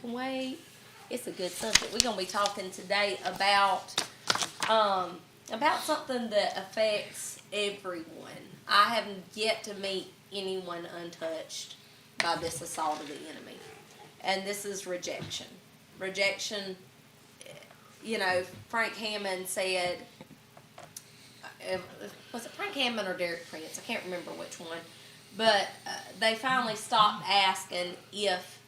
wait. It's a good subject. We're going to be talking today about something that affects everyone. I have yet to meet anyone untouched by this assault of the enemy. And this is rejection. Rejection, Frank Hammond said, was it Frank Hammond or Derek Prince? I can't remember which one. But they finally stopped asking if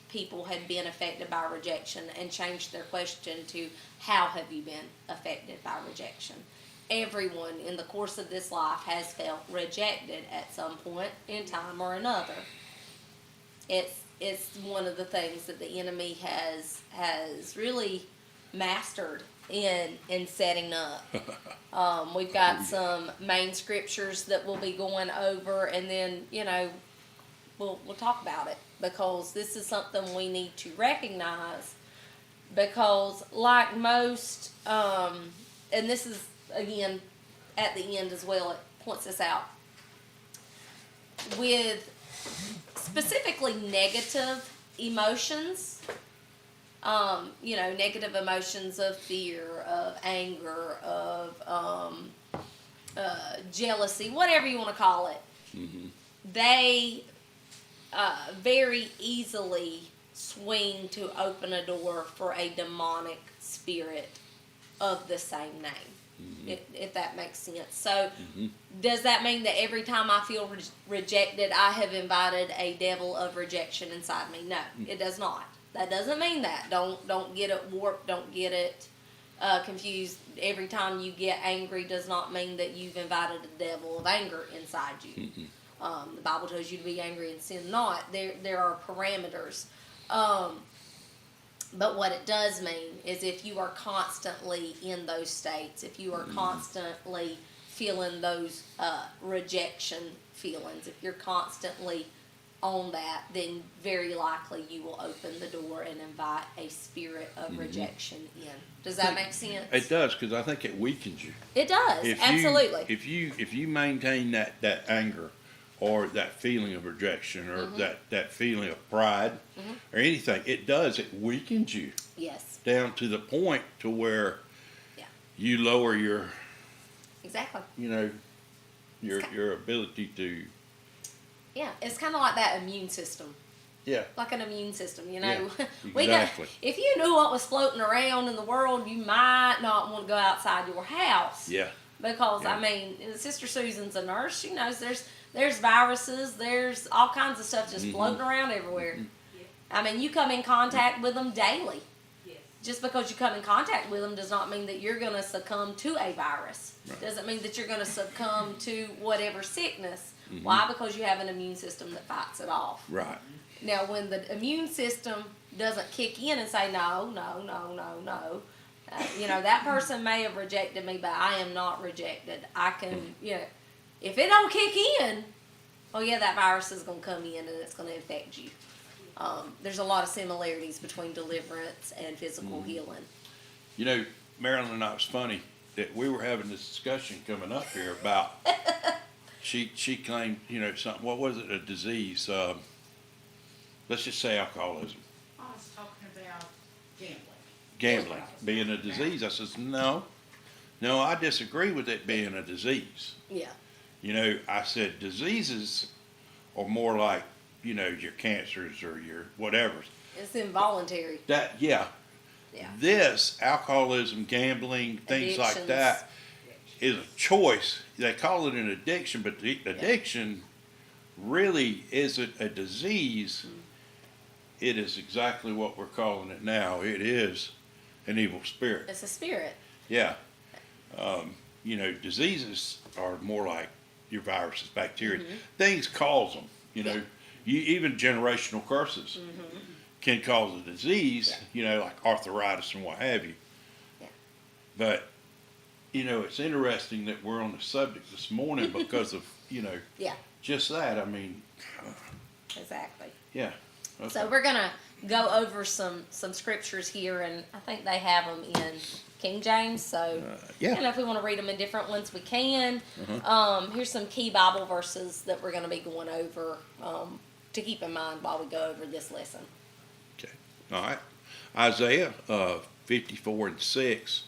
people had been affected by rejection and changed their question to, how have you been affected by rejection? Everyone in the course of this life has felt rejected at some point in time or another. It's one of the things that the enemy has really mastered in setting up. We've got some main scriptures that we'll be going over, and then we'll talk about it, because this is something we need to recognize, because like most and this is again at the end as well, it points this out with specifically negative emotions, negative emotions of fear, of anger, of jealousy, whatever you want to call it. Mm-hmm. They very easily swing to open a door for a demonic spirit of the same name. Mm-hmm. If that makes sense. So, mm-hmm. Does that mean that every time I feel rejected, I have invited a devil of rejection inside me? No, mm-hmm. It does not. That doesn't mean that. Don't get it warped. Don't get it confused. Every time you get angry does not mean that you've invited a devil of anger inside you. Mm-hmm. The Bible tells you to be angry and sin not. There are parameters. But what it does mean is, if you are constantly in those states, if you are constantly feeling those rejection feelings, if you're constantly on that, then very likely you will open the door and invite a spirit of rejection in. Does that make sense? It does, because I think it weakens you. It does, absolutely. If you maintain that anger, or that feeling of rejection, or that feeling of pride, or anything, it weakens you. Yes. Down to the point to where you lower your your ability to. Yeah, it's kind of like that immune system. Yeah. Like an immune system, Yeah, exactly. If you knew what was floating around in the world, you might not want to go outside your house. Yeah. Because, Sister Susan's a nurse. She knows there's viruses, there's all kinds of stuff just floating around everywhere. Mm-hmm. You come in contact with them daily. Yes. Just because you come in contact with them does not mean that you're going to succumb to a virus. Right. Doesn't mean that you're going to succumb to whatever sickness. Mm-hmm. Why? Because you have an immune system that fights it off. Right. Now, when the immune system doesn't kick in and say, no, that person may have rejected me, but I am not rejected. I can, if it don't kick in, that virus is going to come in and it's going to infect you. There's a lot of similarities between deliverance and physical healing. Marilyn and I, was funny that we were having this discussion coming up here about, she claimed, something, what was it, a disease, let's just say alcoholism. I was talking about gambling. Gambling being a disease. I says, no, I disagree with it being a disease. Yeah. I said diseases are more like, your cancers or your whatevers. It's involuntary. Yeah. This, alcoholism, gambling, things like that, is a choice. They call it an addiction, but the addiction really isn't a disease. It is exactly what we're calling it now. It is an evil spirit. It's a spirit. Yeah. Diseases are more like your viruses, bacteria. Things cause them. Even generational curses can cause a disease, like arthritis and what have you. Yeah. But, it's interesting that we're on the subject this morning because of, just that. Exactly. Yeah. Okay. So we're going to go over some scriptures here, and I think they have them in King James. So, if we want to read them in different ones, we can. Here's some key Bible verses that we're going to be going over to keep in mind while we go over this lesson. Okay. All right. Isaiah 54:6.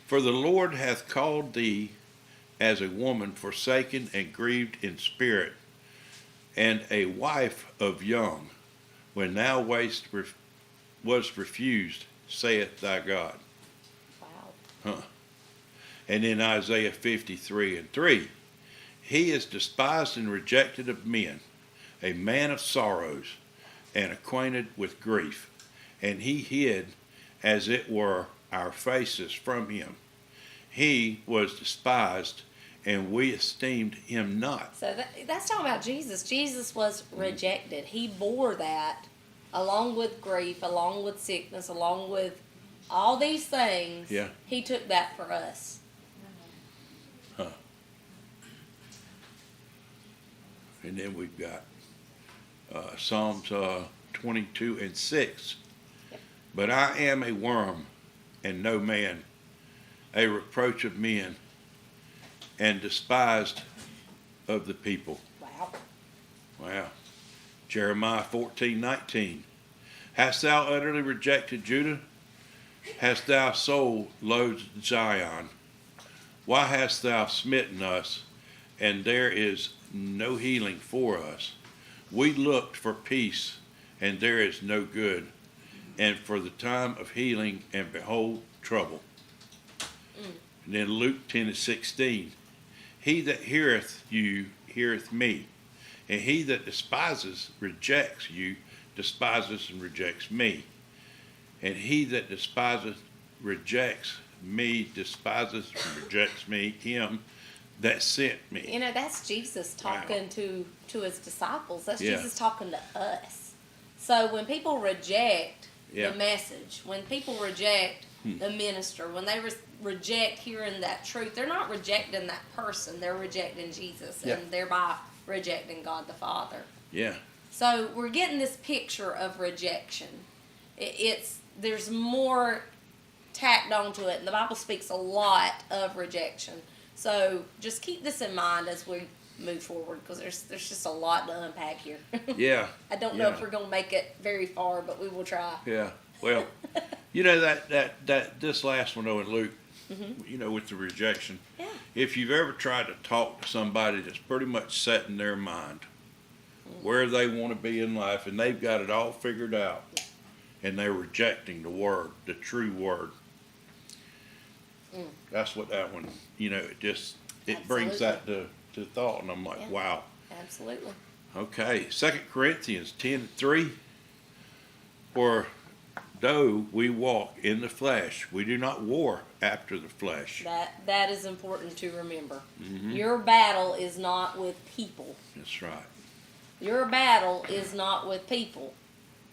For the Lord hath called thee as a woman forsaken and grieved in spirit, and a wife of young, when thou was refused, saith thy God. Wow. And in Isaiah 53:3, he is despised and rejected of men, a man of sorrows, and acquainted with grief. And he hid, as it were, our faces from him. He was despised, and we esteemed him not. So that's talking about Jesus. Jesus was rejected. He bore that along with grief, along with sickness, along with all these things. Yeah. He took that for us. Huh. And then we've got Psalms 22:6. Yep. But I am a worm and no man, a reproach of men, and despised of the people. Wow. Wow. Jeremiah 14:19. Hast thou utterly rejected Judah? Hast thou sold loathed Zion? Why hast thou smitten us, and there is no healing for us? We looked for peace, and there is no good, and for the time of healing, and behold, trouble. And then Luke 10:16. He that heareth you heareth me, and he that despises rejects you despises and rejects me, and he that rejects me despises and rejects me him that sent me. You know, that's Jesus talking to his disciples. That's Yeah. Jesus talking to us. So when people reject Yeah. the message, when people reject the minister, when they reject hearing that truth, they're not rejecting that person. They're rejecting Jesus, Yeah. and thereby rejecting God the Father. Yeah. So we're getting this picture of rejection. There's more tacked onto it, and the Bible speaks a lot of rejection. So just keep this in mind as we move forward, because there's just a lot to unpack here. Yeah. I don't know if we're going to make it very far, but we will try. Yeah. Well, you know that this last one though in Luke, you know, with the rejection. Yeah. If you've ever tried to talk to somebody that's pretty much set in their mind where they want to be in life, and they've got it all figured out, and they're rejecting the word, the true word. That's what that one, you know, it brings that to thought, and I'm like, Yeah. wow. Absolutely. Okay, 2 Corinthians 10:3. For though we walk in the flesh, we do not war after the flesh. That is important to remember. Your battle is not with people. That's right. Your battle is not with people.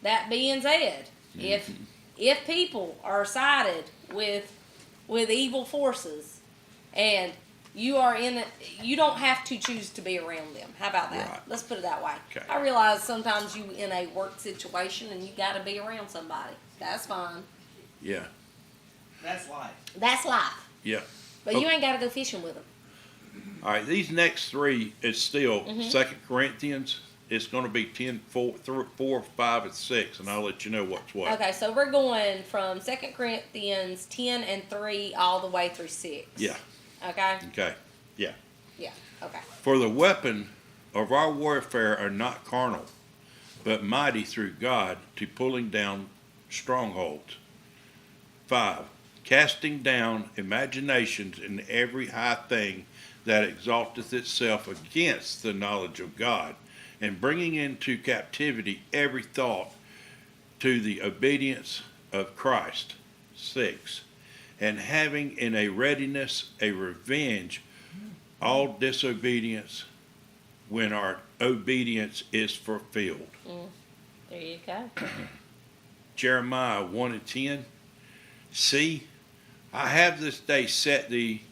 That being said, if people are sided with evil forces, and you are in it, you don't have to choose to be around them. How about that? Right. Let's put it that way. Okay. I realize sometimes you in a work situation and you got to be around somebody. That's fine. Yeah. That's life. That's life. Yeah. But you ain't got to go fishing with them. All right, these next three is still 2 Corinthians. It's going to be 10, 4, 5, and 6, and I'll let you know what's what. Okay, so we're going from 2 Corinthians 10 and 3 all the way through 6. Yeah. Okay? Okay. Yeah. Yeah. Okay. For the weapon of our warfare are not carnal, but mighty through God to pulling down strongholds. 5. Casting down imaginations and every high thing that exalteth itself against the knowledge of God, and bringing into captivity every thought to the obedience of Christ. 6. And having in a readiness a revenge all disobedience when our obedience is fulfilled. There you go. Jeremiah 1:10. See, I have this day set thee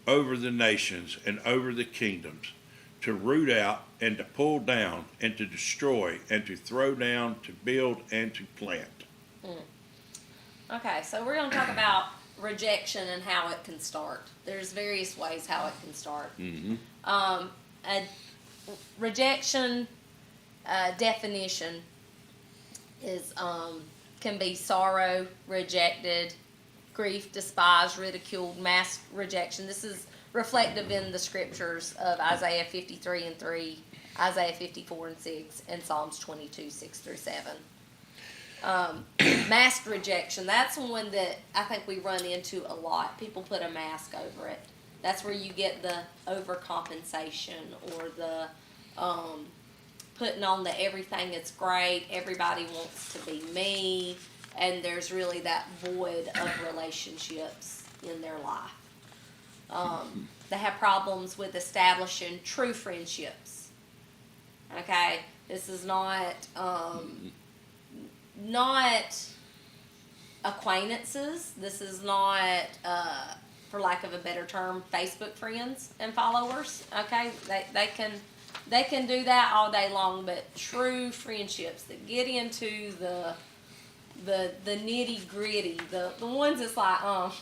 over the nations and over the kingdoms, to root out and to pull down and to destroy and to throw down, to build and to plant. Okay, so we're going to talk about rejection and how it can start. There's various ways how it can start. A rejection definition is can be sorrow, rejected, grief, despised, ridiculed, mass rejection. This is reflective in the scriptures of Isaiah 53 and 3, Isaiah 54 and 6, and Psalms 22, 6 through 7. Masked rejection, that's one that I think we run into a lot. People put a mask over it. That's where you get the overcompensation or the putting on the everything is great, everybody wants to be me, and there's really that void of relationships in their life. They have problems with establishing true friendships. Okay, this is not acquaintances. This is not, for lack of a better term, Facebook friends and followers. Okay, they can do that all day long, but true friendships that get into the nitty gritty, the ones that's like,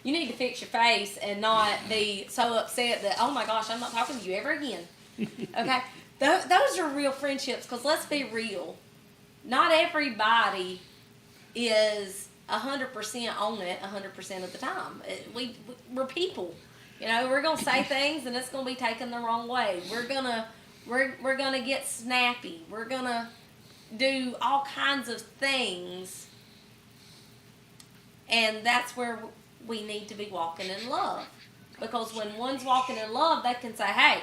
you need to fix your face and not be so upset that, oh my gosh, I'm not talking to you ever again. Okay, those are real friendships, because let's be real, not everybody is 100% on it 100% of the time. We're people. You know, we're gonna say things and it's gonna be taken the wrong way. We're gonna get snappy. We're gonna do all kinds of things, and that's where we need to be walking in love. Because when one's walking in love, they can say, "Hey,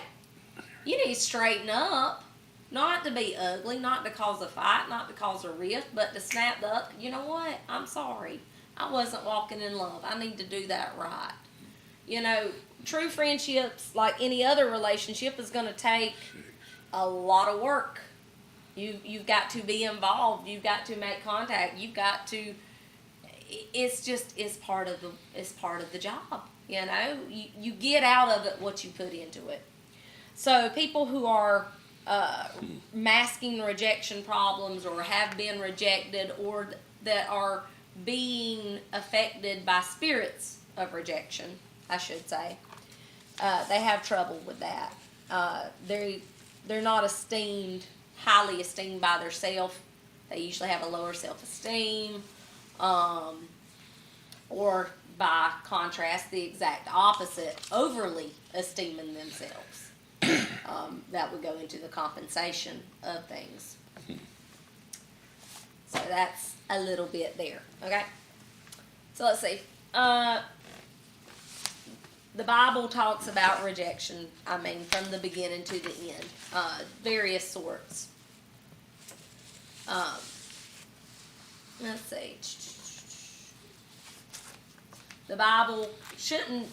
you need to straighten up." Not to be ugly, not to cause a fight, not to cause a rift, but to snap up. You know what? I'm sorry. I wasn't walking in love. I need to do that right. You know, true friendships, like any other relationship, is going to take a lot of work. You've got to be involved. You've got to make contact. You've got to. It's part of the job. You know, you get out of it what you put into it. So people who are masking rejection problems, or have been rejected, or that are being affected by spirits of rejection, I should say, they have trouble with that. They're not highly esteemed by themselves. They usually have a lower self-esteem, or by contrast, the exact opposite, overly esteeming themselves. That would go into the compensation of things. So that's a little bit there. Okay? So let's see. The Bible talks about rejection, from the beginning to the end. Various sorts. Let's see. The Bible shouldn't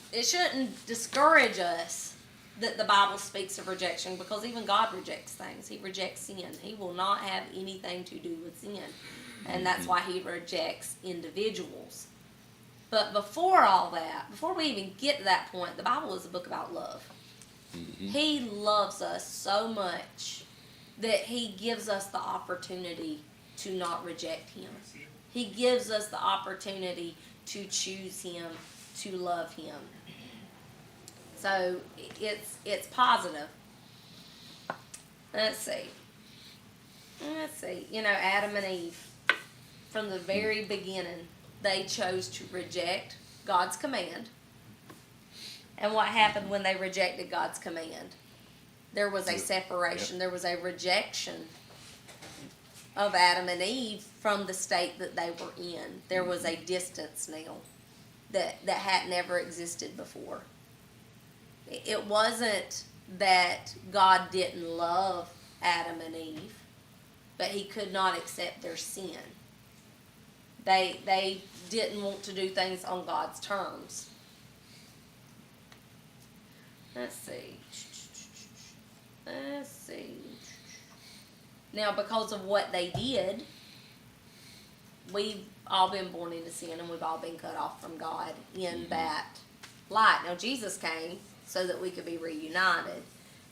discourage us that the Bible speaks of rejection, because even God rejects things. He rejects sin. He will not have anything to do with sin. And that's why he rejects individuals. But before all that, before we even get to that point, the Bible is a book about love. Mm-hmm. He loves us so much that he gives us the opportunity to not reject him. He gives us the opportunity to choose him, to love him. So it's positive. Let's see. You know, Adam and Eve, from the very beginning, they chose to reject God's command. And what happened when they rejected God's command? There was a separation. Yep. There was a rejection of Adam and Eve from the state that they were in. There was a distance now that had never existed before. It wasn't that God didn't love Adam and Eve, but he could not accept their sin. They didn't want to do things on God's terms. Let's see. Now, because of what they did, we've all been born into sin, and we've all been cut off from God in that light. Now, Jesus came so that we could be reunited.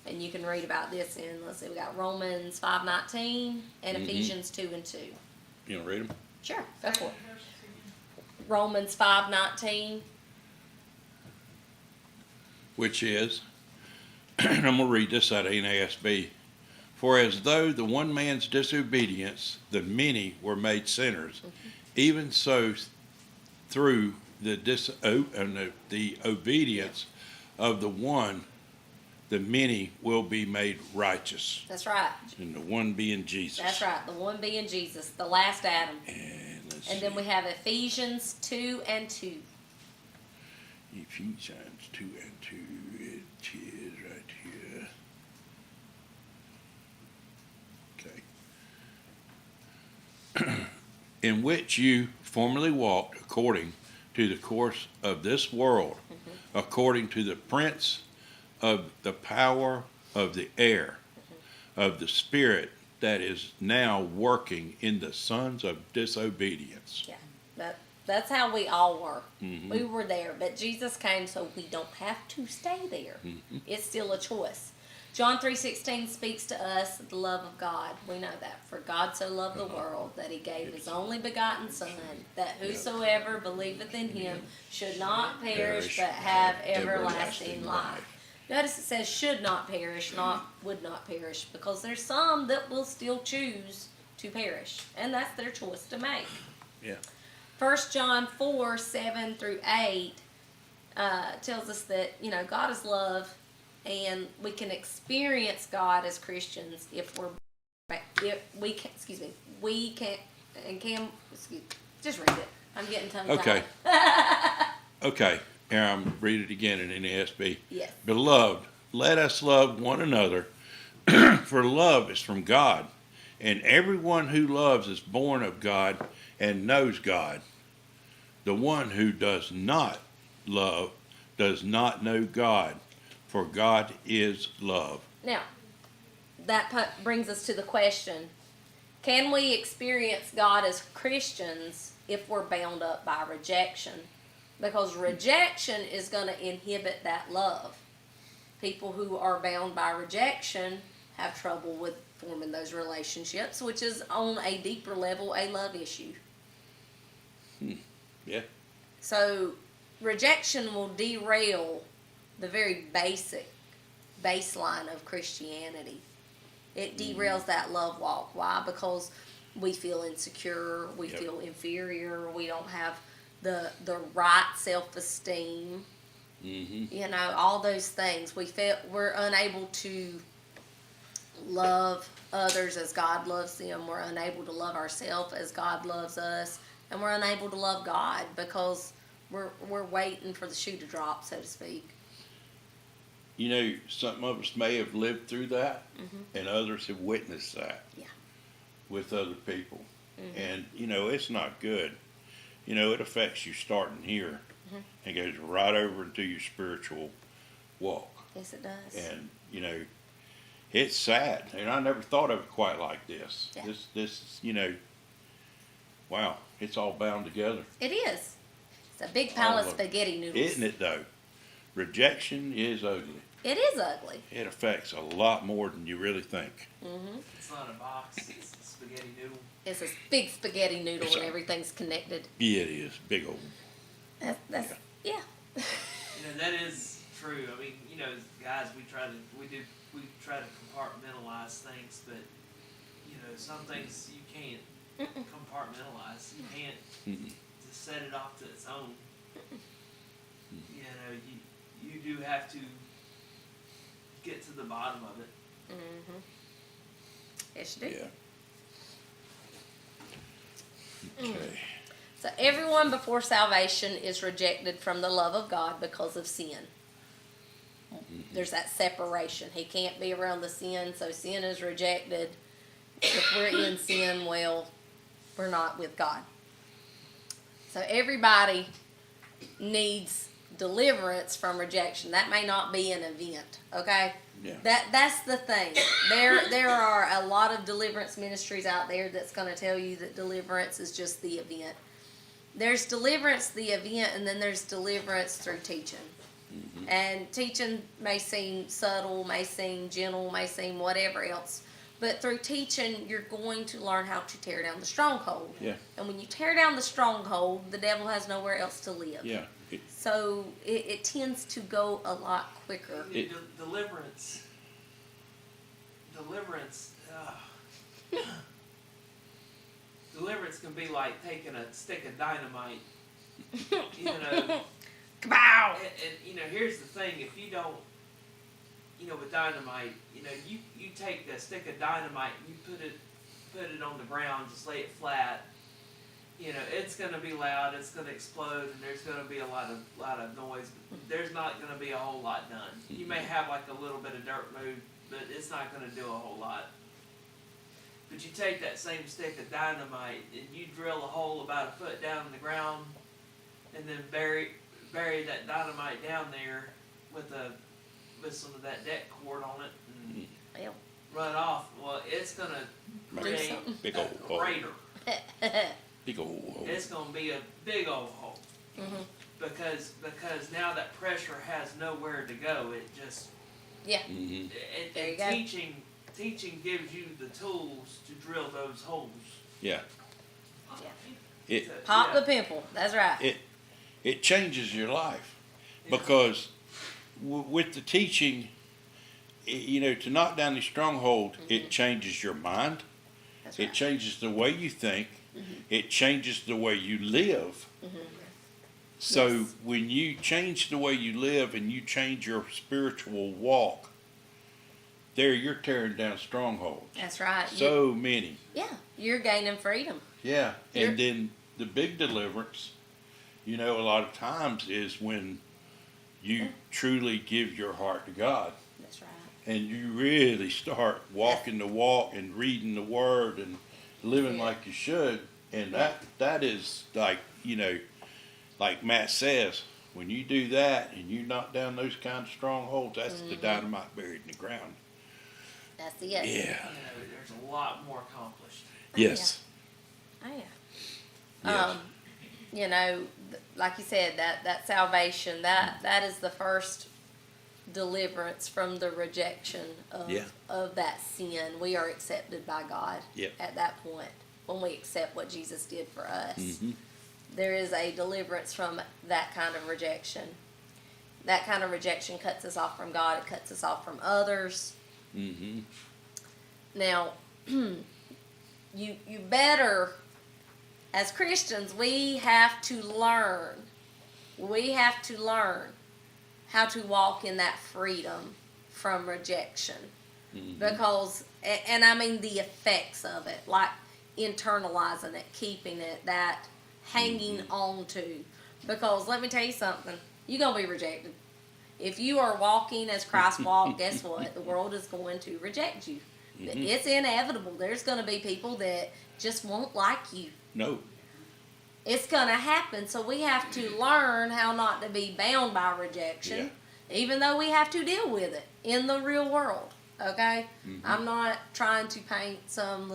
And you can read about this in, we got Romans 5:19 and Ephesians 2:2. You want to read them? Sure, go for it. Romans 5:19. Which is, I'm going to read this out of NASB. For as though the one man's disobedience, the many were made sinners, even so through the obedience of the one, the many will be made righteous. That's right. And the one being Jesus. That's right. The one being Jesus, the last Adam. And then we have Ephesians 2:2. Ephesians 2:2. It is right here. Okay. In which you formerly walked according to the course of this world, according to the prince of the power of the air, of the spirit that is now working in the sons of disobedience. Yeah, that's how we all were. We were there, but Jesus came so we don't have to stay there. It's still a choice. John 3:16 speaks to us the love of God. We know that. For God so loved the world that he gave his only begotten Son, that whosoever believeth in him should not perish but have everlasting life. Notice it says should not perish, not would not perish, because there's some that will still choose to perish, and that's their choice to make. Yeah. 1 John 4:7-8 tells us that, God is love, and we can experience God as Christians just read it. I'm getting tongue tied. Okay. Okay. Here I'm read it again in NASB. Yes. Beloved, let us love one another, for love is from God, and everyone who loves is born of God and knows God. The one who does not love does not know God, for God is love. Now, that brings us to the question, can we experience God as Christians if we're bound up by rejection? Because rejection is going to inhibit that love. People who are bound by rejection have trouble with forming those relationships, which is on a deeper level a love issue. Yeah. So rejection will derail the very basic baseline of Christianity. It derails that love walk. Why? Because we feel insecure, we feel inferior, we don't have the right self-esteem. All those things. We're unable to love others as God loves them. We're unable to love ourselves as God loves us, and we're unable to love God because we're waiting for the shoe to drop, so to speak. Some of us may have lived through that, and others have witnessed that with other people. And, it's not good. It affects you starting here and goes right over into your spiritual walk. Yes, it does. And, it's sad. And I never thought of it quite like this. Yeah. This, wow, it's all bound together. It is. It's a big pile of spaghetti noodles. Isn't it, though? Rejection is ugly. It is ugly. It affects a lot more than you really think. It's not a box, it's a spaghetti noodle. It's a big spaghetti noodle and everything's connected. Yeah, it is. Big old. That's yeah. That is true. I mean, guys, we try to compartmentalize things, but some things you can't compartmentalize. You can't just set it off to its own. You do have to get to the bottom of it. Yes, you do. Yeah. Okay. So everyone before salvation is rejected from the love of God because of sin. There's that separation. He can't be around the sin, so sin is rejected. If we're in sin, well, we're not with God. So everybody needs deliverance from rejection. That may not be an event, okay? Yeah. That's the thing. There are a lot of deliverance ministries out there that's going to tell you that deliverance is just the event. There's deliverance, the event, and then there's deliverance through teaching. And teaching may seem subtle, may seem gentle, may seem whatever else. But through teaching, you're going to learn how to tear down the stronghold. Yeah. And when you tear down the stronghold, the devil has nowhere else to live. Yeah. So it tends to go a lot quicker. Deliverance deliverance can be like taking a stick of dynamite. You know, Kabow! and here's the thing: if you don't, with dynamite, you take a stick of dynamite and you put it on the ground, just lay it flat. It's gonna be loud, it's gonna explode, and there's gonna be a lot of noise. But there's not gonna be a whole lot done. You may have like a little bit of dirt moved, but it's not gonna do a whole lot. But you take that same stick of dynamite and you drill a hole about a foot down in the ground, and then bury that dynamite down there with some of that deck cord on it, and Well, run off. Well, it's gonna create big a old hole. crater. Big old hole. It's gonna be a big old hole. mm-hmm. Because now that pressure has nowhere to go. It just Yeah. Mm-hmm. There you and go. teaching gives you the tools to drill those holes. Yeah. Yeah. It Pop Yeah. the pimple. That's right. it changes your life Yeah. because with the teaching, to knock down these strongholds, it changes your mind. That's It right. changes the way you think. It changes the way you live. So Yes. when you change the way you live and you change your spiritual walk, you're tearing down strongholds. That's right. So many. Yeah. You're gaining freedom. Yeah. You're- And then the big deliverance, a lot of times is when you truly give your heart to God. That's right. And you really start walking the walk and reading the word and living Yeah. like you should. And that is like, like Matt says, when you do that and you knock down those kind of strongholds, that's the dynamite buried in the ground. That's it. Yeah. There's a lot more accomplished. Yes. Oh yeah. Yes. Like you said, that salvation, that is the first deliverance from the rejection of Yeah. of that sin. We are accepted by God Yep. at that point when we accept what Jesus did for us. Mm-hmm. There is a deliverance from that kind of rejection. That kind of rejection cuts us off from God. It cuts us off from others. Mm-hmm. Now, you better, as Christians, we have to learn. We have to learn how to walk in that freedom from rejection. Mm-hmm. Because, and I mean the effects of it, like internalizing it, keeping it, that hanging on to. Because let me tell you something, you're going to be rejected. If you are walking as Christ walked, guess what? The world is going to reject you. It's inevitable. There's going to be people that just won't like you. No. It's going to happen. So we have to learn how not to be bound by rejection, even though we have to deal with it in the real world. Okay? I'm not trying to paint some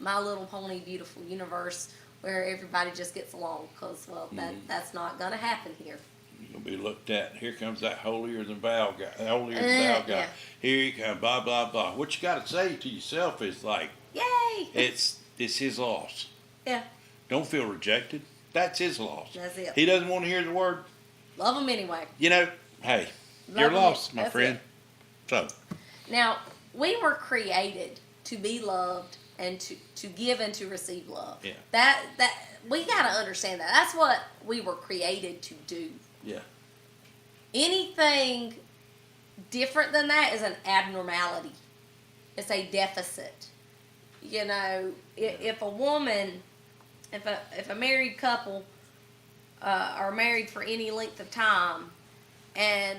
My Little Pony beautiful universe where everybody just gets along, because, well, that's not going to happen here. You're going to be looked at. Here comes that holier than thou guy. Yeah. Here he comes, blah, blah, blah. What you got to say to yourself is like, Yay! it's his loss. Yeah, Don't feel rejected. That's his loss. that's it. He doesn't want to hear the word. Love them anyway. Hey, Love you're 'em. lost, my That's friend. it. So, Now, we were created to be loved and to give and to receive love. Yeah. That we gotta understand that. That's what we were created to do. yeah. Anything different than that is an abnormality. It's a deficit. If a woman, if a married couple are married for any length of time, and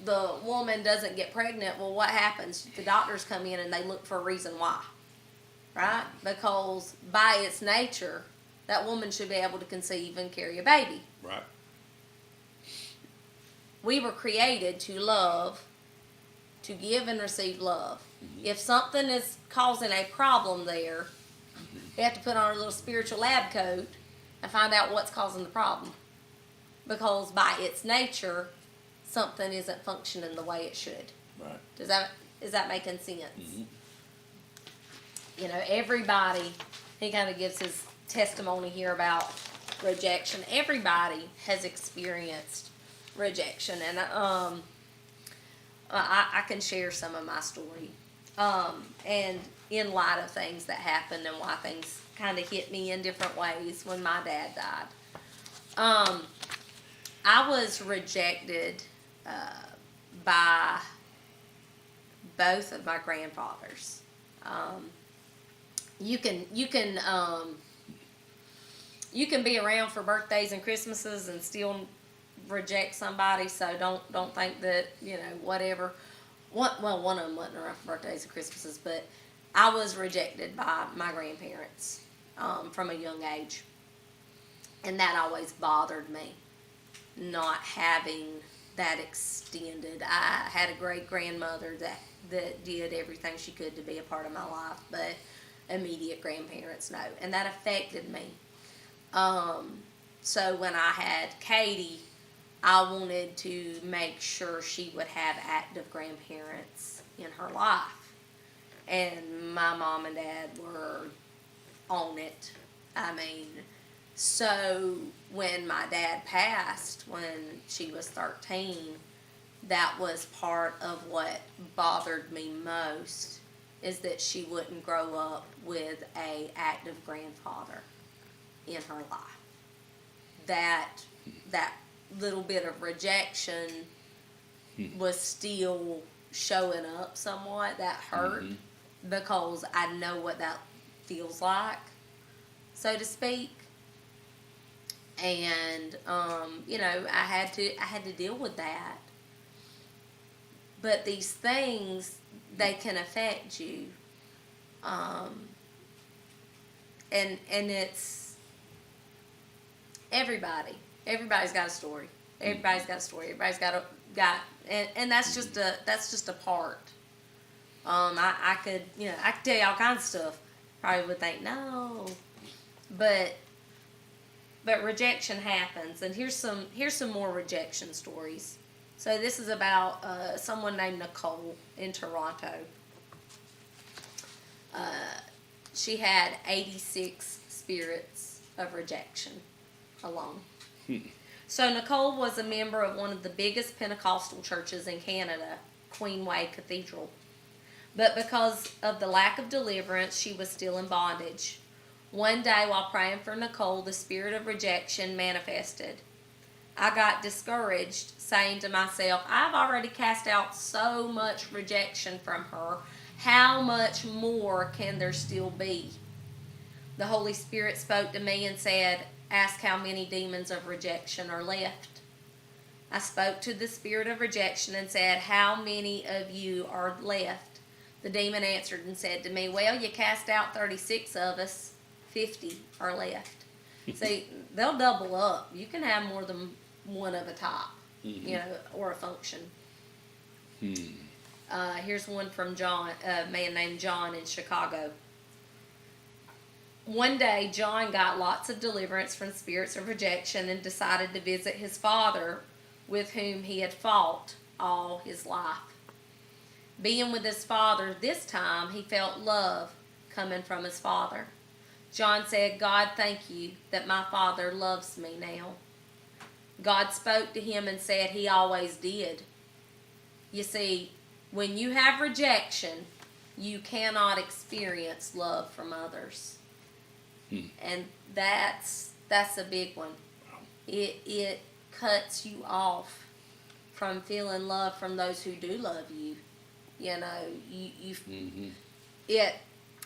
the woman doesn't get pregnant, well, what happens? The doctors come in and they look for a reason why, right? Because by its nature, that woman should be able to conceive and carry a baby. Right. We were created to love, to give and receive love. If something is causing a problem there, we have to put on a little spiritual lab coat and find out what's causing the problem. Because by its nature, something isn't functioning the way it should. Right. Is that making sense? Everybody, he kind of gives his testimony here about rejection. Everybody has experienced rejection, and I can share some of my story. And in light of things that happened and why things kind of hit me in different ways when my dad died. I was rejected by both of my grandfathers. You can be around for birthdays and Christmases and still reject somebody. So don't think that whatever. One of them wasn't around for birthdays and Christmases, but I was rejected by my grandparents from a young age, and that always bothered me. Not having that extended. I had a great grandmother that did everything she could to be a part of my life, but immediate grandparents, no. And that affected me. So when I had Katie, I wanted to make sure she would have active grandparents in her life. And my mom and dad were on it. I mean, so when my dad passed, when she was 13, that was part of what bothered me most, is that she wouldn't grow up with a active grandfather in her life. That little bit of rejection was still showing up somewhat. That hurt because I know what that feels like, so to speak. And I had to deal with that. But these things, they can affect you, and it's everybody's got a story. Everybody's got a story. Everybody's got and that's just a part. I could tell you all kinds of stuff. Probably would think no, but rejection happens, and here's some more rejection stories. So this is about someone named Nicole in Toronto. She had 86 spirits of rejection alone. So Nicole was a member of one of the biggest Pentecostal churches in Canada, Queenway Cathedral. But because of the lack of deliverance, she was still in bondage. One day while praying for Nicole, the spirit of rejection manifested. I got discouraged, saying to myself, I've already cast out so much rejection from her. How much more can there still be? The Holy Spirit spoke to me and said, ask how many demons of rejection are left. I spoke to the spirit of rejection and said, how many of you are left? The demon answered and said to me, well, you cast out 36 of us. 50 are left. See, they'll double up. You can have more than one of a type, or a function. Here's one from John, a man named John in Chicago. One day, John got lots of deliverance from spirits of rejection and decided to visit his father, with whom he had fought all his life. Being with his father this time, he felt love coming from his father. John said, God, thank you that my father loves me now. God spoke to him and said he always did. You see, when you have rejection, you cannot experience love from others. And that's a big one. It cuts you off from feeling love from those who do love you.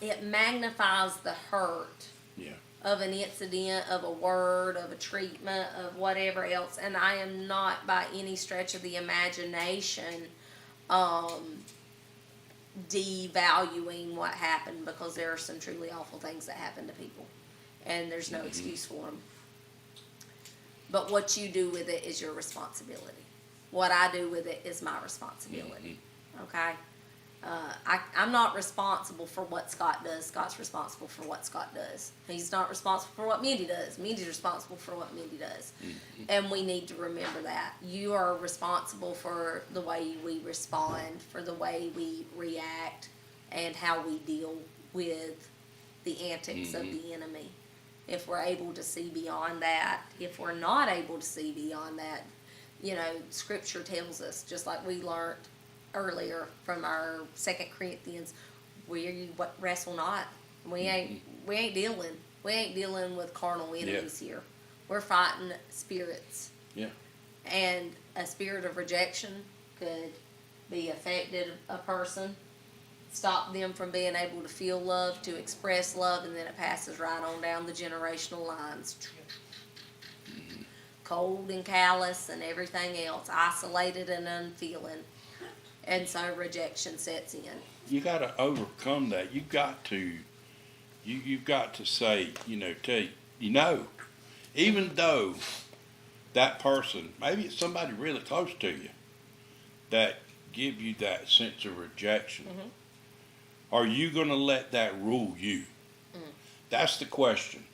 It magnifies the hurt of an incident, of a word, of a treatment, of whatever else. And I am not by any stretch of the imagination devaluing what happened, because there are some truly awful things that happen to people, and there's no excuse for them. But what you do with it is your responsibility. What I do with it is my responsibility. Okay? I'm not responsible for what Scott does. Scott's responsible for what Scott does. He's not responsible for what Mindy does. Mindy's responsible for what Mindy does. And we need to remember that. You are responsible for the way we respond, for the way we react, and how we deal with the antics of the enemy. If we're able to see beyond that, if we're not able to see beyond that, Scripture tells us, just like we learned earlier from our 2 Corinthians, we wrestle not. We ain't dealing with carnal enemies here. We're fighting spirits. Yeah. And a spirit of rejection could be affected a person, stop them from being able to feel love, to express love, and then it passes right on down the generational lines. Cold and callous and everything else, isolated and unfeeling. And so rejection sets in. You got to overcome that. You've got to say, even though that person, maybe it's somebody really close to you, that give you that sense of rejection, are you going to let that rule you? That's the question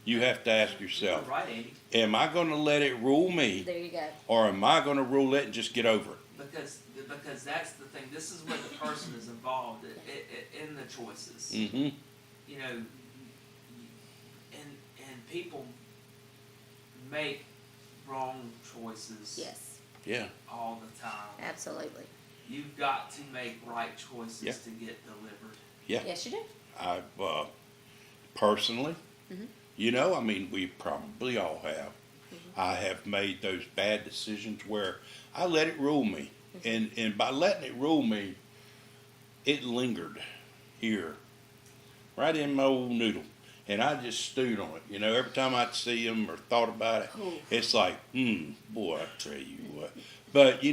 you have to ask yourself. Right, Andy. Am I going to let it rule me? There you go. Or am I going to rule it and just get over it? Because that's the thing. This is where the person is involved in the choices. Mm-hmm. You know, and people make wrong choices. Yes. Yeah. All the time. Absolutely. You've got to make right choices to get delivered. Yeah. Yes, you do. I've personally, we probably all have. I have made those bad decisions where I let it rule me. And by letting it rule me, it lingered here, right in my old noodle. And I just stewed on it. Every time I'd see them or thought about it, it's like, boy, I tell you what. But,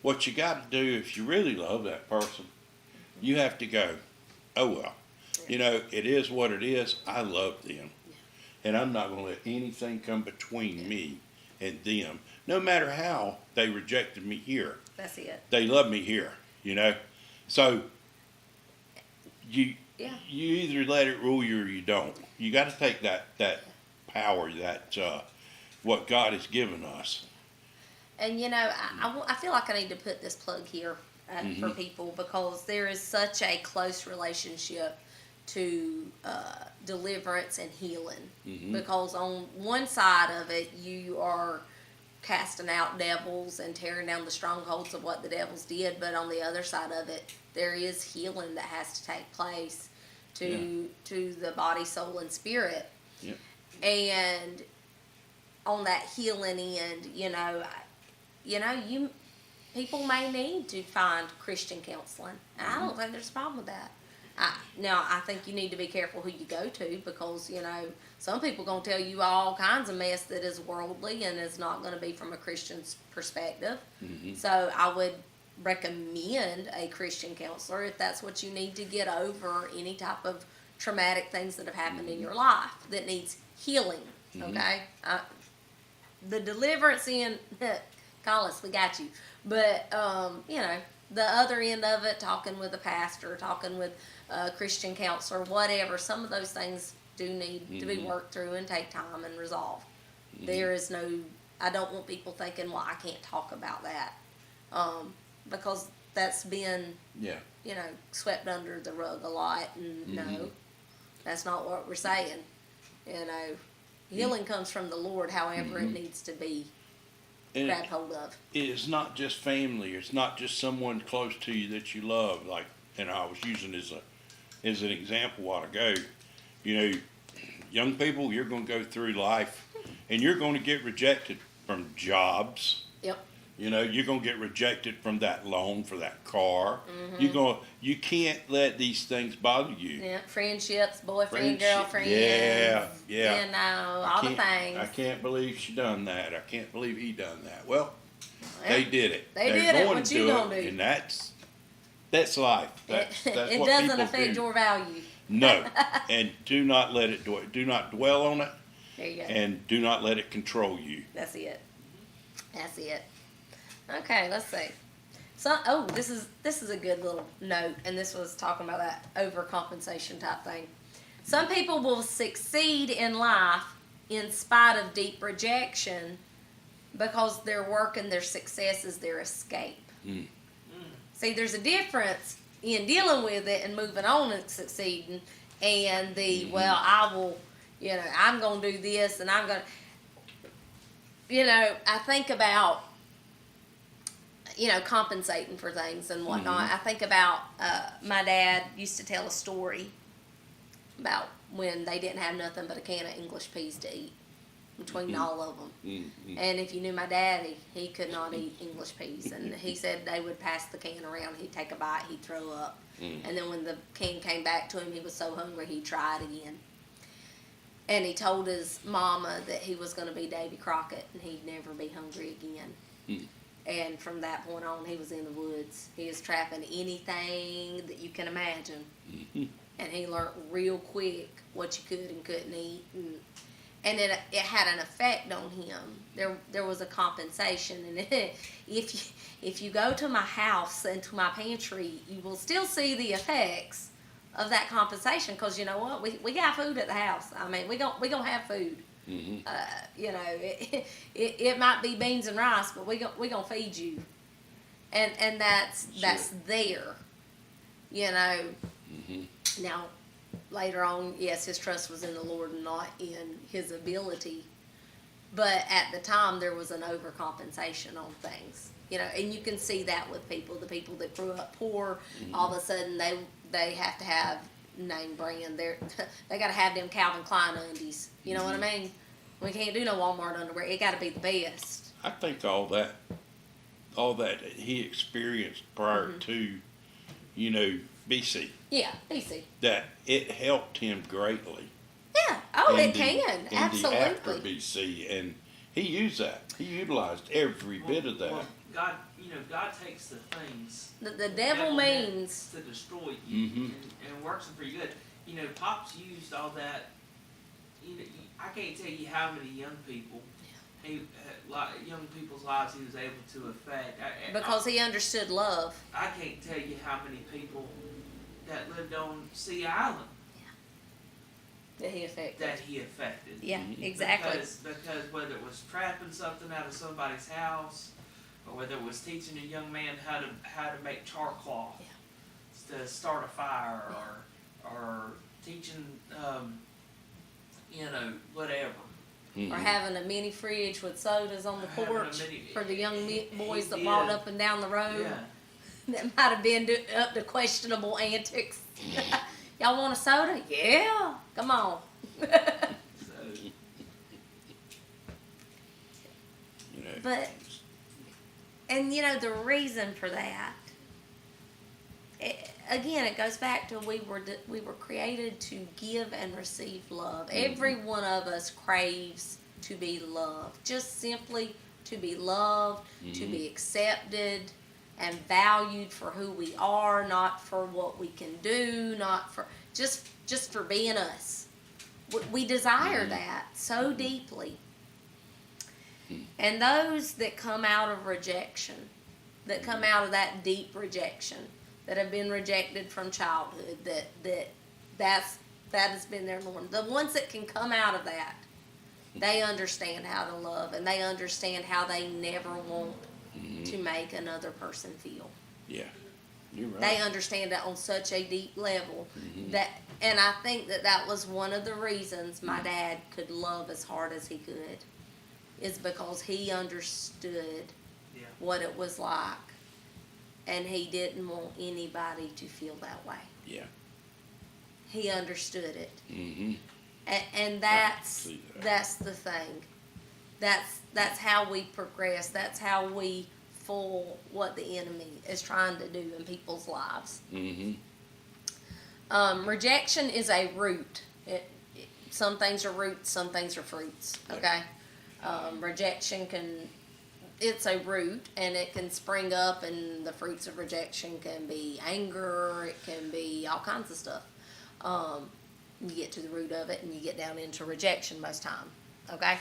what you got to do if you really love that person, you have to go, oh, well, it is what it is. I love them. And I'm not going to let anything come between me and them. No matter how they rejected me here. That's it. They love me here, So you either let it rule you or you don't. You got to take that power, what God has given us. And I feel like I need to put this plug here for people, because there is such a close relationship to deliverance and healing. Because on one side of it, you are casting out devils and tearing down the strongholds of what the devils did, but on the other side of it, there is healing that has to take place to the body, soul, and spirit. Yep. And on that healing end, people may need to find Christian counseling, and I don't think there's a problem with that. Now, I think you need to be careful who you go to, because, some people going to tell you all kinds of mess that is worldly and is not going to be from a Christian's perspective. So I would recommend a Christian counselor if that's what you need to get over any type of traumatic things that have happened in your life that needs healing, okay? The deliverance end, call us, we got you. But, the other end of it, talking with a pastor, talking with a Christian counselor, whatever, some of those things do need to be worked through and take time and resolve. There is I don't want people thinking, well, I can't talk about that. Because that's been, swept under the rug a lot. And no, that's not what we're saying. Healing comes from the Lord, however it needs to be grabbed hold of. It's not just family. It's not just someone close to you that you love. Like, I was using as an example a while ago. Young people, you're going to go through life, and you're going to get rejected from jobs. Yep. You're going to get rejected from that loan for that car. You can't let these things bother you. Yeah, friendships, boyfriend, girlfriend. Yeah. All the things. I can't believe she done that. I can't believe he done that. Well, they did it. They did it. What you gonna do? And that's life. That's it what doesn't people affect do. your value. No, and do not let it do not dwell on it. There you go. And do not let it control you. That's it. Okay, let's see. So, this is a good little note, and this was talking about that overcompensation type thing. Some people will succeed in life in spite of deep rejection because their work and their success is their escape. See, there's a difference in dealing with it and moving on and succeeding, and well, I will, I'm going to do this, and I'm going to, I think about, compensating for things and whatnot. I think about my dad used to tell a story about when they didn't have nothing but a can of English peas to eat between all of them. And if you knew my daddy, he could not eat English peas. And he said they would pass the can around, he'd take a bite, he'd throw up. And then when the can came back to him, he was so hungry he'd try it again. And he told his mama that he was going to be Davy Crockett and he'd never be hungry again. And from that point on, he was in the woods. He was trapping anything that you can imagine. And he learned real quick what you could and couldn't eat. And it had an effect on him. There was a compensation. And if you go to my house and to my pantry, you will still see the effects of that compensation. Because you know what? We got food at the house. I mean, we gonna have food. It might be beans and rice, but we gonna feed you, and that's there, Now, later on, yes, his trust was in the Lord and not in his ability, but at the time there was an overcompensation on things, and you can see that with the people that grew up poor. All of a sudden they have to have name brand. They got to have them Calvin Klein undies. You know what I mean? We can't do no Walmart underwear. It got to be the best. I think all that he experienced prior to, BC. Yeah, BC. That it helped him greatly. Yeah. Oh, it can. Absolutely. After BC, and he used that. He utilized every bit of that. Well, God takes the things The devil means to destroy you and works them for your good. Pop's used all that. I can't tell you how many young people, young people's lives he was able to affect. Because he understood love. I can't tell you how many people that lived on Sea Island That he affected. Yeah, exactly. Because whether it was trapping something out of somebody's house, or whether it was teaching a young man how to make charcloth to start a fire, or teaching whatever. Or having a mini fridge with sodas on the porch for the young boys that walked up and down the road. Yeah. That might have been up to questionable antics. Y'all want a soda? Yeah. Come on. But, and the reason for that, again, it goes back to we were created to give and receive love. Every one of us craves to be loved, just simply to be loved, to be accepted and valued for who we are, not for what we can do, not for just for being us. We desire that so deeply. And those that come out of rejection, that come out of that deep rejection, that have been rejected from childhood, that has been their norm. The ones that can come out of that, they understand how to love, and they understand how they never want to make another person feel. Yeah, you're right. They understand it on such a deep level and I think that was one of the reasons my dad could love as hard as he could, is because he understood what it was like. And he didn't want anybody to feel that way. Yeah. He understood it. And that's the thing. That's how we progress. That's how we foil what the enemy is trying to do in people's lives. Rejection is a root. Some things are roots, some things are fruits. Okay. Rejection it's a root, and it can spring up, and the fruits of rejection can be anger, it can be all kinds of stuff. You get to the root of it, and you get down into rejection most time, okay?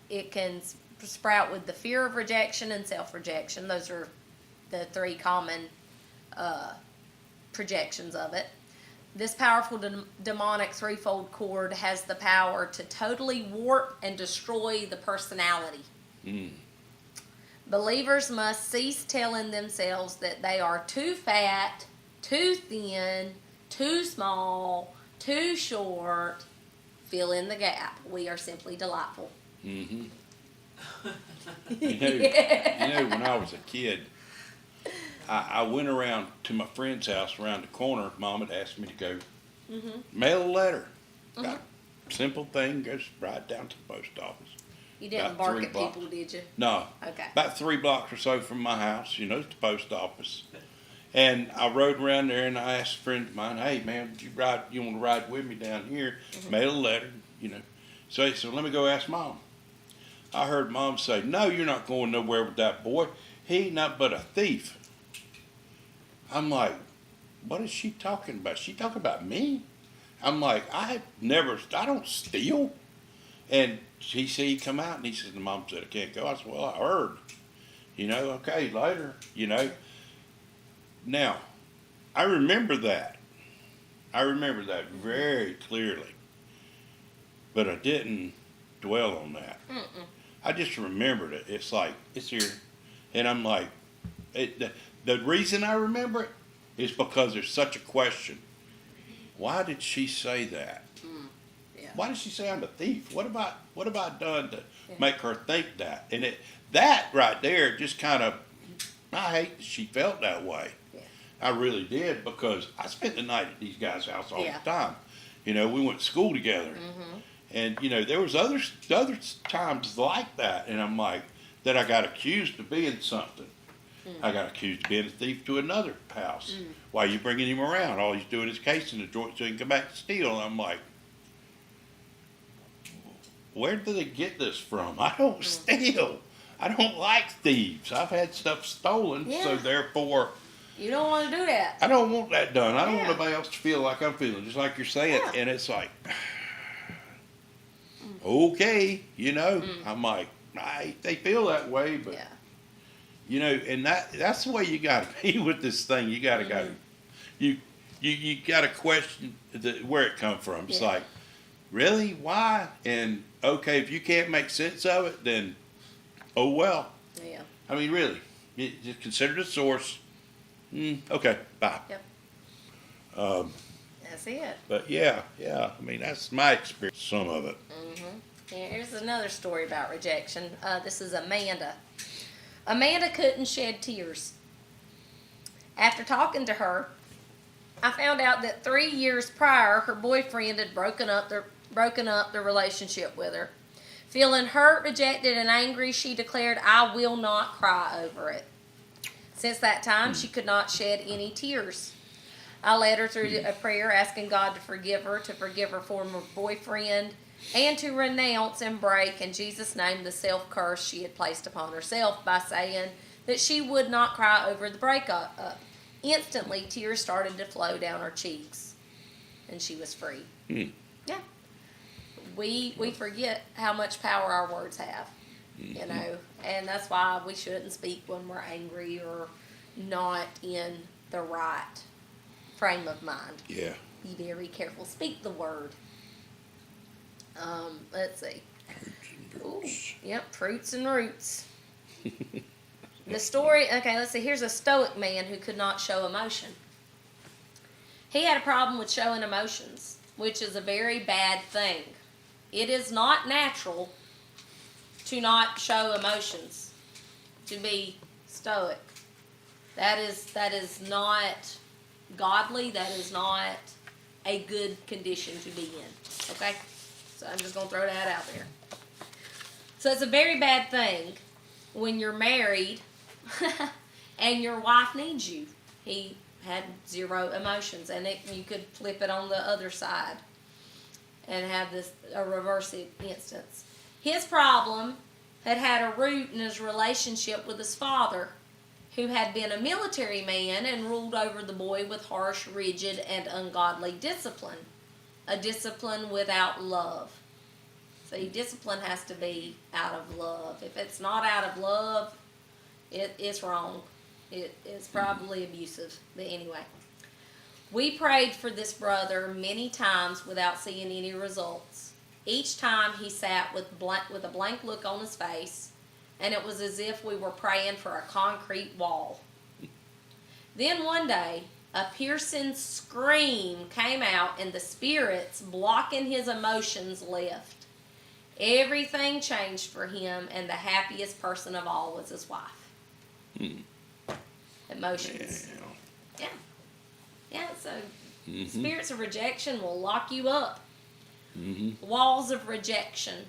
It can sprout with the fear of rejection and self-rejection. Those are the three common projections of it. This powerful demonic threefold cord has the power to totally warp and destroy the personality. Believers must cease telling themselves that they are too fat, too thin, too small, too short. Fill in the gap. We are simply delightful. You know, when I was a kid, I went around to my friend's house around the corner. Mom had asked me to go mail a letter. Got simple thing, goes right down to the post office. You didn't About bark 3 at blocks. people, did you? No. Okay. About 3 blocks or so from my house, you know, it's the post office. And I rode around there and I asked a friend of mine, hey man, you want to ride with me down here? Mail a letter, you know. So he said, let me go ask Mom. I heard Mom say, no, you're not going nowhere with that boy. He ain't nothing but a thief. I'm like, what is she talking about? She talking about me? I'm like, I don't steal. And he said he'd come out and he said, Mom said I can't go. I said, well, I heard. You know, okay, later, you know. Now, I remember that. I remember that very clearly. But I didn't dwell on that. I just remembered it. It's like, it's here. And I'm like, the reason I remember it is because there's such a question. Why did she say that? Yeah. Why did she say I'm a thief? What have I done to make her think that? And that right there just kind of, I hate that she felt that way. Yeah. I really did, because I spent the night at these guys' house all Yeah. the time. You know, we went to school together. And, you know, there was other times like that. And I'm like, that I got accused of being something. I got accused of being a thief to another house. Why are you bringing him around? All he's doing is casing the joint so he can come back to steal. And I'm like, where did they get this from? I don't steal. I don't like thieves. I've had stuff stolen, so therefore, You don't want to do that. I don't want that done. I don't want Yeah. nobody else to feel like I'm feeling, just like you're saying. Yeah. And it's like, okay, you know. I'm like, they feel that way, but Yeah. you know, and that's the way you got to be with this thing. You got to go. You got to question where it come from. It's Yeah. like, really, why? And okay, if you can't make sense of it, then oh well. Yeah. I mean, really, you just consider the source. Okay, bye. Yep. That's it. But yeah. I mean, that's my experience. Some of it. Here's another story about rejection. This is Amanda. Amanda couldn't shed tears. After talking to her, I found out that 3 years prior, her boyfriend had broken up the relationship with her. Feeling hurt, rejected, and angry, she declared, "I will not cry over it." Since that time, she could not shed any tears. I led her through a prayer asking God to forgive her former boyfriend, and to renounce and break in Jesus' name the self-curse she had placed upon herself by saying that she would not cry over the breakup. Instantly, tears started to flow down her cheeks, and she was free. Yeah. We forget how much power our words have, you know, and that's why we shouldn't speak when we're angry or not in the right frame of mind. Yeah. Be very careful. Speak the word. Let's see. Ooh, yep, fruits and roots. The story, okay, let's see. Here's a stoic man who could not show emotion. He had a problem with showing emotions, which is a very bad thing. It is not natural to not show emotions, to be stoic. That is not godly. That is not a good condition to be in. Okay? So I'm just going to throw that out there. So it's a very bad thing when you're married and your wife needs you. He had zero emotions, and you could flip it on the other side and have a reverse instance. His problem had a root in his relationship with his father, who had been a military man and ruled over the boy with harsh, rigid, and ungodly discipline. A discipline without love. See, discipline has to be out of love. If it's not out of love, it's wrong. It's probably abusive. But anyway, we prayed for this brother many times without seeing any results. Each time he sat with a blank look on his face, and it was as if we were praying for a concrete wall. Then one day, a piercing scream came out, and the spirits blocking his emotions left. Everything changed for him, and the happiest person of all was his wife. Emotions. Yeah. Yeah, so spirits of rejection will lock you up. Walls of rejection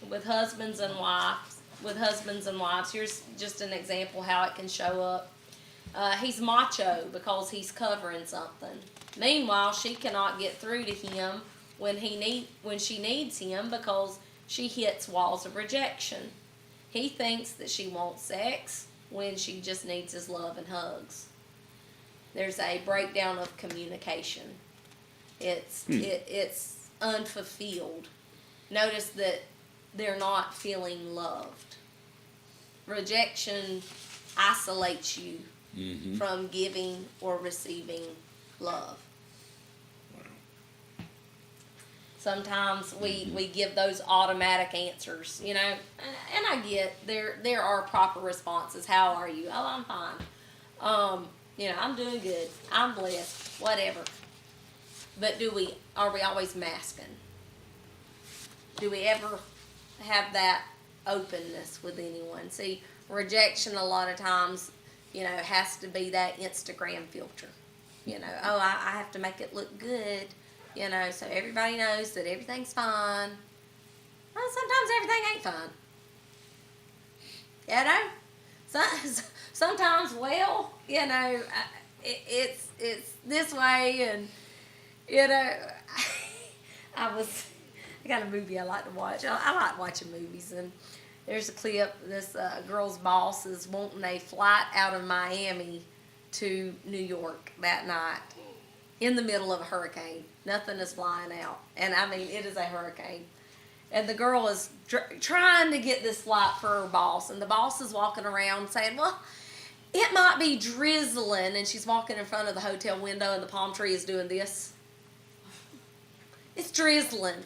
with husbands and wives. Here's just an example how it can show up. He's macho because he's covering something. Meanwhile, she cannot get through to him when she needs him because she hits walls of rejection. He thinks that she wants sex when she just needs his love and hugs. There's a breakdown of communication. It's unfulfilled. Notice that they're not feeling loved. Rejection isolates you from giving or receiving love. Sometimes we give those automatic answers, and I get there are proper responses. How are you? Oh, I'm fine. I'm doing good. I'm blessed. Whatever. But are we always masking? Do we ever have that openness with anyone? See, rejection a lot of times, has to be that Instagram filter. I have to make it look good. So everybody knows that everything's fine. Well, sometimes everything ain't fine. Sometimes, it's this way, and I got a movie I like to watch. I like watching movies, and there's a clip. This girl's boss is wanting a flight out of Miami to New York that night in the middle of a hurricane. Nothing is flying out. And I mean, it is a hurricane. And the girl is trying to get this flight for her boss. And the boss is walking around saying, well, it might be drizzling. And she's walking in front of the hotel window and the palm tree is doing this. It's drizzling.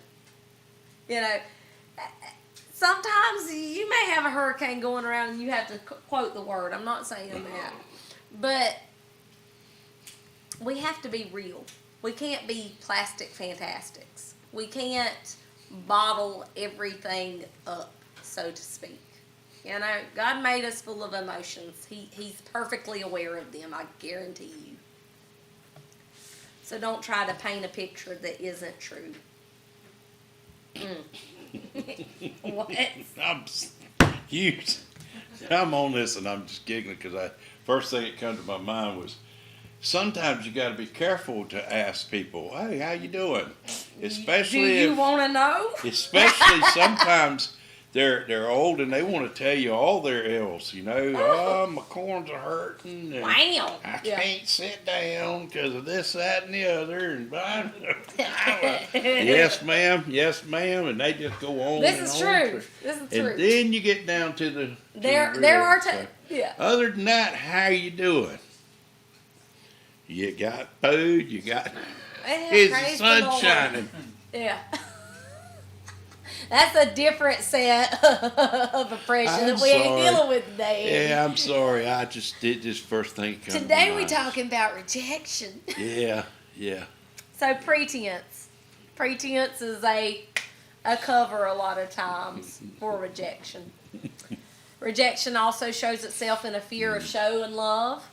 Sometimes you may have a hurricane going around and you have to quote the word. I'm not saying that. But we have to be real. We can't be plastic fantastics. We can't bottle everything up, so to speak. God made us full of emotions. He's perfectly aware of them, I guarantee you. So don't try to paint a picture that isn't true. What? I'm on this and I'm just giggling because first thing that comes to my mind was, sometimes you got to be careful to ask people, hey, how you doing? Especially do you want to know? Especially sometimes they're old and they want to tell you all their ills. Oh, my corns are hurting. And wow. I can't sit down because of this, that, and the other. And yes, ma'am, and they just go on. This is true. And then you get down to the there are Other than that, how you doing? You got food, is the sun shining? Yeah. That's a different set of oppression that we ain't dealing with today. Yeah, I'm sorry. I just did this first thing. Today we're talking about rejection. Yeah. So pretense. Pretense is a cover a lot of times for rejection. Rejection also shows itself in a fear of showing love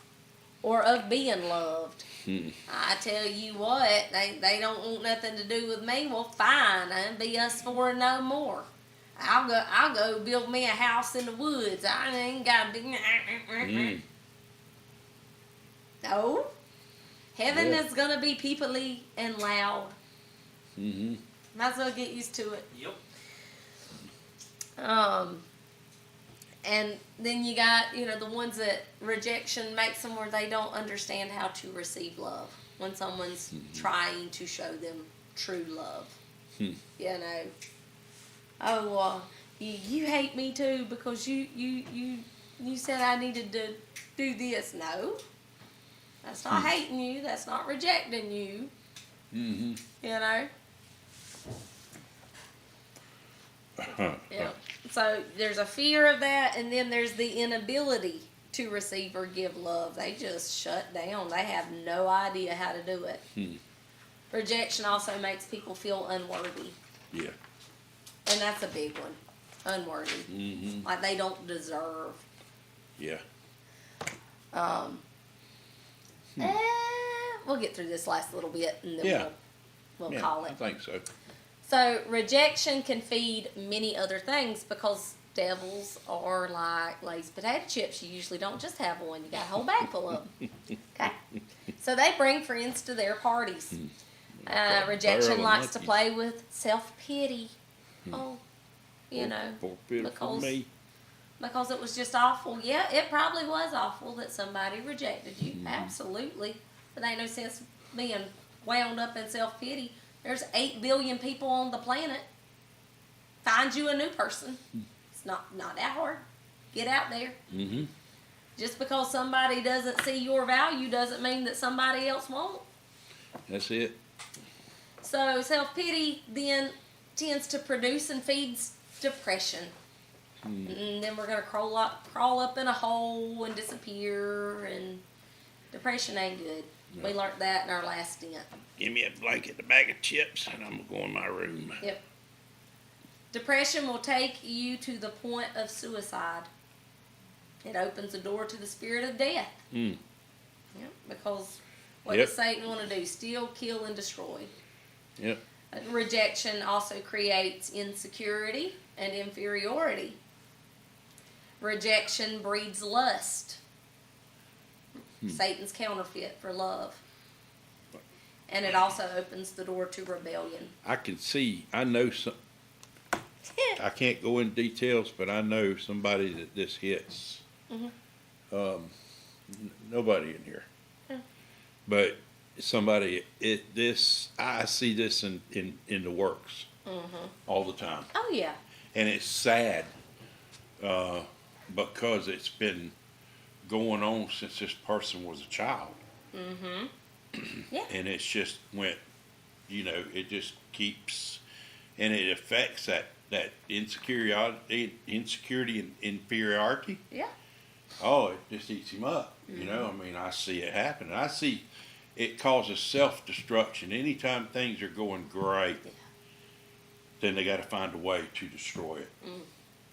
or of being loved. I tell you what, they don't want nothing to do with me. Well, fine, and be us for no more. I'll go build me a house in the woods. I ain't got to be. No, heaven is gonna be peoply and loud. Might as well get used to it. Yep. And then you got, the ones that rejection makes them where they don't understand how to receive love when someone's trying to show them true love. You hate me too because you said I needed to do this. No, that's not hating you. That's not rejecting you. Yeah. So there's a fear of that, and then there's the inability to receive or give love. They just shut down. They have no idea how to do it. Rejection also makes people feel unworthy. Yeah. and that's a big one. Unworthy. Mm-hmm. Like they don't deserve. Yeah. We'll get through this last little bit and then Yeah. we'll Yeah, call I it. think so. So rejection can feed many other things because devils are like Lay's potato chips. You usually don't just have one. You got a whole bag full of them. Okay. So they bring friends to their parties. Rejection Barrel of likes to monkeys. play with self-pity. Oh, you know, Poor pitiful because me. because it was just awful. Yeah, it probably was awful that somebody rejected you. Absolutely. But ain't no sense being wound up in self-pity. There's 8 billion people on the planet. Find you a new person. It's not that hard. Get out there. Mm-hmm. Just because somebody doesn't see your value doesn't mean that somebody else won't. That's it. So self-pity then tends to produce and feeds depression. And then we're going to crawl up in a hole and disappear, and depression ain't good. We learned that in our last stint. Give me a blanket, a bag of chips, and I'm going to go in my room. Yep. Depression will take you to the point of suicide. It opens the door to the spirit of death. Mm. Yep. Because what Yep. does Satan want to do? Steal, kill, and destroy. Yep. Rejection also creates insecurity and inferiority. Rejection breeds lust. Satan's counterfeit for love. And it also opens the door to rebellion. I know some. I can't go in details, but I know somebody that this hits. Nobody in here. But somebody, I see this in the works all the time. Oh, yeah. And it's sad because it's been going on since this person was a child. Yeah. And it's just went, it just keeps, and it affects that insecurity and inferiority. Yeah. Oh, it just eats him up. I see it happen. I see it causes self-destruction. Anytime things are going great, then they got to find a way to destroy it.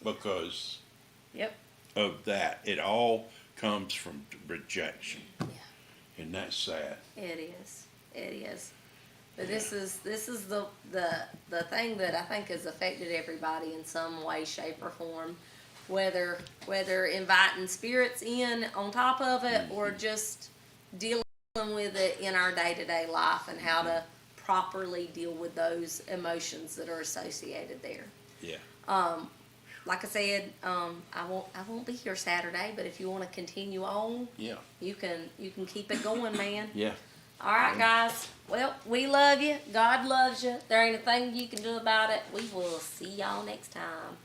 Because Yep. of that. It all comes from rejection. Yeah. And that's sad. It is. It is. But this is the thing that I think has affected everybody in some way, shape, or form. Whether inviting spirits in on top of it or just dealing with it in our day-to-day life and how to properly deal with those emotions that are associated there. Yeah. Like I said, I won't be here Saturday, but if you want to continue on, Yeah. you can keep it going, man. Yeah. All right, guys. Well, we love you. God loves you. There ain't a thing you can do about it. We will see y'all next time.